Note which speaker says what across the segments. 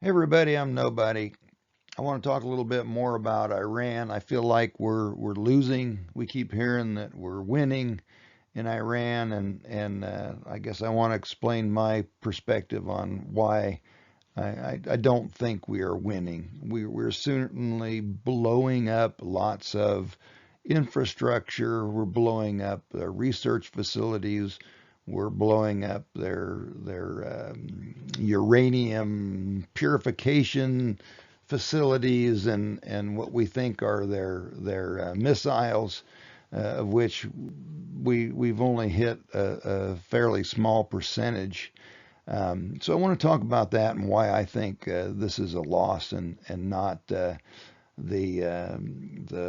Speaker 1: Hey everybody, I'm Nobody. I want to talk a little bit more about Iran. I feel like we're losing. We keep hearing that we're winning in Iran, and I guess I want to explain my perspective on why I don't think we are winning. We're certainly blowing up lots of infrastructure. We're blowing up research facilities. We're blowing up their uranium purification facilities and what we think are their missiles, of which we've only hit a fairly small percentage. So I want to talk about that and why I think this is a loss and not the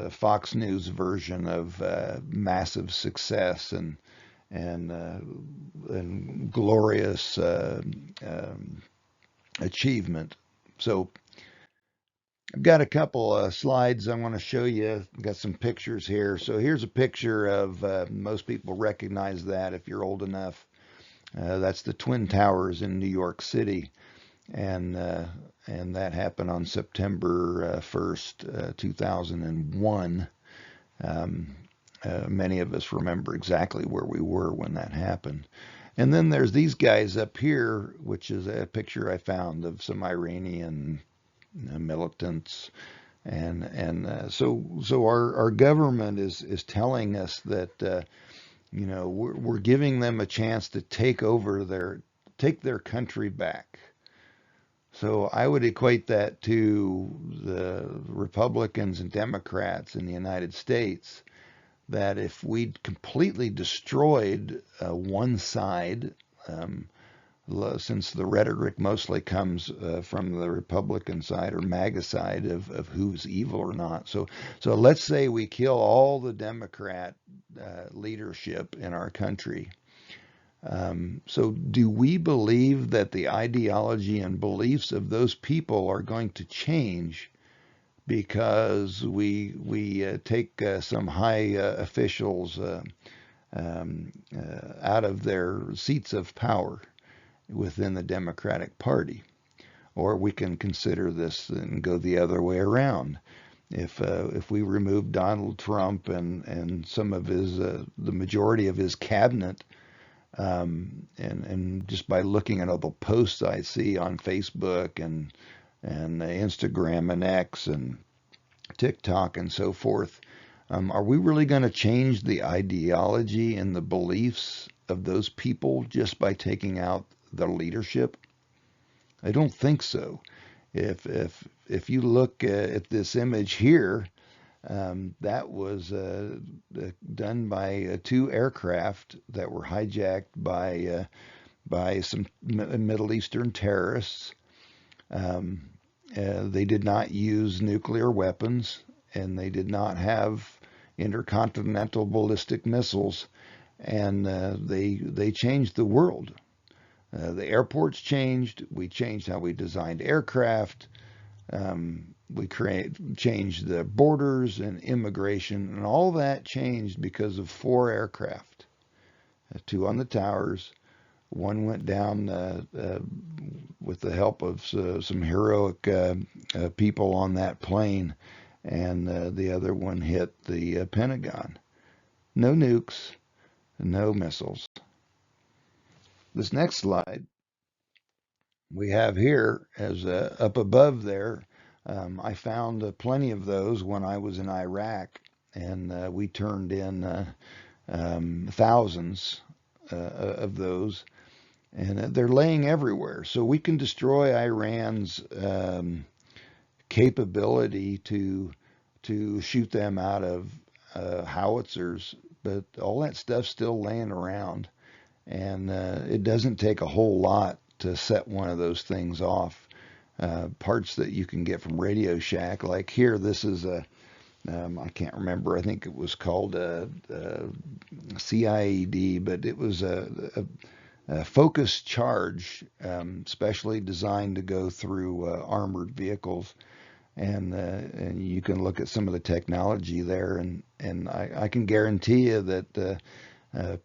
Speaker 1: Fox News version of massive success and glorious achievement. So I've got a couple slides I want to show you. I've got some pictures here. So here's a picture of most people recognize that if you're old enough. That's the Twin Towers in New York City, and uh, and that happened on September 1st, 2001. Um, Many of us remember exactly where we were when that happened. And then there's these guys up here, which is a picture I found of some Iranian militants, and so our government is telling us that we're giving them a chance to take their country back. So I would equate that to the Republicans and Democrats in the United States, that if we'd completely destroyed one side, um, since the rhetoric mostly comes from the Republican side or MAGA side of who's evil or not. So let's say we kill all the Democrat leadership in our country. So do we believe that the ideology and beliefs of those people are going to change because we take some high officials out of their seats of power within the Democratic Party? Or we can consider this and go the other way around. If we remove Donald Trump and some of his the majority of his cabinet, and just by looking at all the posts I see on Facebook and Instagram and X and TikTok and so forth, are we really going to change the ideology and the beliefs of those people just by taking out the leadership? I don't think so. If you look at this image here, that was done by two aircraft that were hijacked by some Middle Eastern terrorists. Um, they did not use nuclear weapons, and they did not have intercontinental ballistic missiles, and they changed the world. The airports changed. We changed how we designed aircraft. We changed the borders and immigration, and all that changed because of four aircraft. Two on the towers. One went down with the help of some heroic people on that plane, and the other one hit the Pentagon. No nukes, no missiles. This next slide we have here as up above there. I found plenty of those when I was in Iraq, and we turned in thousands of those, and they're laying everywhere. So we can destroy Iran's capability to shoot them out of howitzers, but all that stuff's still laying around, and it doesn't take a whole lot to set one of those things off. Parts that you can get from Radio Shack, like here, this is a I can't remember. I think it was called a CIED, but it was a focused charge, specially designed to go through armored vehicles. And you can look at some of the technology there, and I can guarantee you that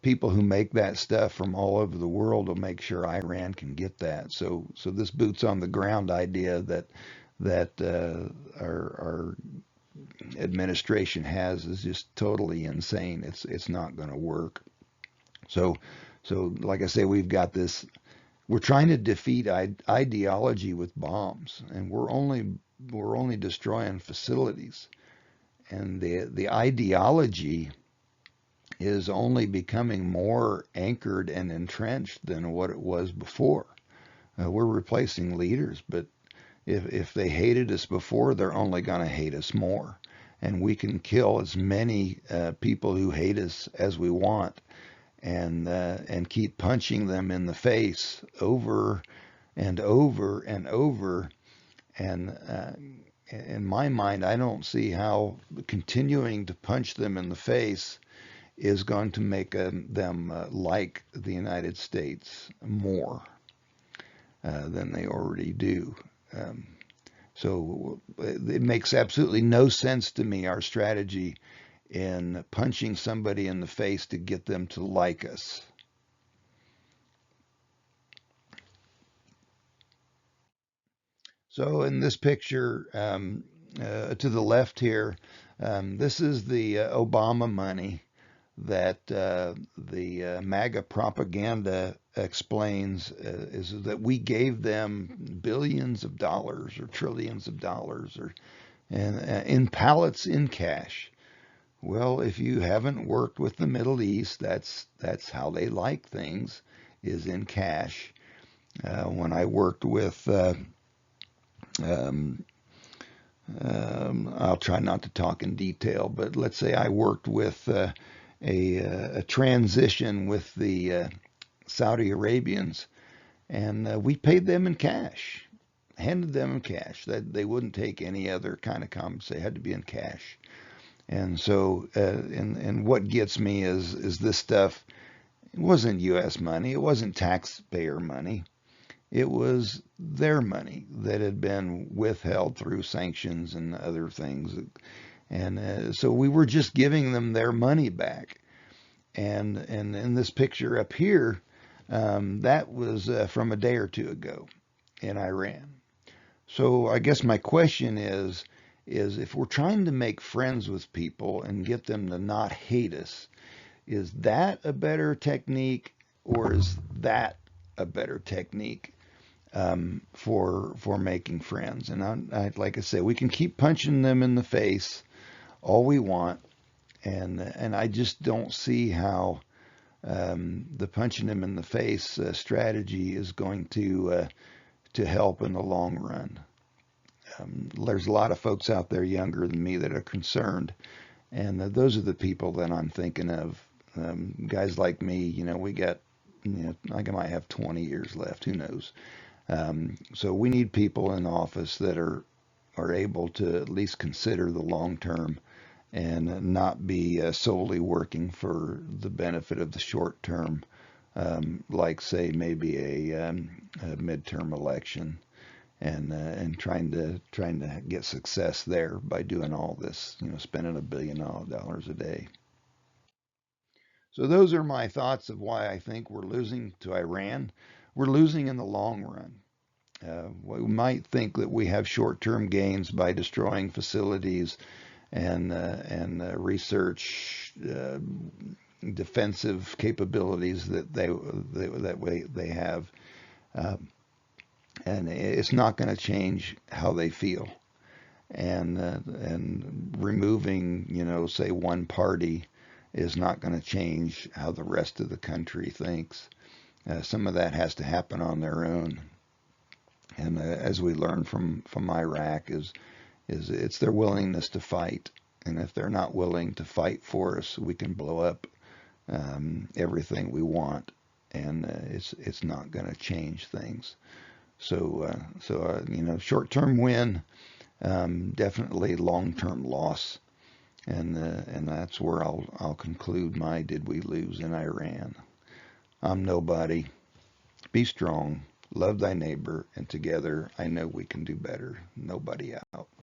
Speaker 1: people who make that stuff from all over the world will make sure Iran can get that. So this boots on the ground idea that our administration has is just totally insane. It's not going to work. So so like I say, we've got this. We're trying to defeat ideology with bombs, and we're only destroying facilities. And the ideology is only becoming more anchored and entrenched than what it was before. We're replacing leaders, but if they hated us before, they're only going to hate us more. And we can kill as many people who hate us as we want, and keep punching them in the face over and over and over. And in my mind, I don't see how continuing to punch them in the face is going to make them like the United States more than they already do. Um, so it makes absolutely no sense to me, our strategy in punching somebody in the face to get them to like us. So in this picture, to the left here, this is the Obama money that the MAGA propaganda explains is that we gave them billions of dollars or trillions of dollars or and in pallets in cash. Well, if you haven't worked with the Middle East, that's how they like things, is in cash. When I worked with um, I'll try not to talk in detail, but let's say I worked with a transition with the Saudi Arabians, and we paid them in cash, handed them in cash. That they wouldn't take any other kind of compensation; it had to be in cash. And so, and what gets me is this stuff. It wasn't U.S. money. It wasn't taxpayer money. It was their money that had been withheld through sanctions and other things. And so we were just giving them their money back. And in this picture up here, that was from a day or two ago in Iran. So I guess my question is if we're trying to make friends with people and get them to not hate us, is that a better technique, or is that a better technique for making friends? And like I say, we can keep punching them in the face all we want, and I just don't see how the punching them in the face strategy is going to help in the long run. There's a lot of folks out there younger than me that are concerned, and those are the people that I'm thinking of. Guys like me, we got, I might have 20 years left. Who knows? So we need people in office that are able to at least consider the long term and not be solely working for the benefit of the short term, like say maybe a midterm election, and trying to get success there by doing all this, spending $1 billion a day. So those are my thoughts of why I think we're losing to Iran. We're losing in the long run. We might think that we have short-term gains by destroying facilities and research defensive capabilities that they have, uh, and it's not going to change how they feel. And removing, say one party is not going to change how the rest of the country thinks. Some of that has to happen on their own. And as we learned from Iraq, is it's their willingness to fight. And if they're not willing to fight for us, we can blow up everything we want, and it's not going to change things. So short-term win, definitely long-term loss, and that's where I'll conclude my did we lose in Iran. I'm nobody. Be strong. Love thy neighbor, and together I know we can do better. Nobody out.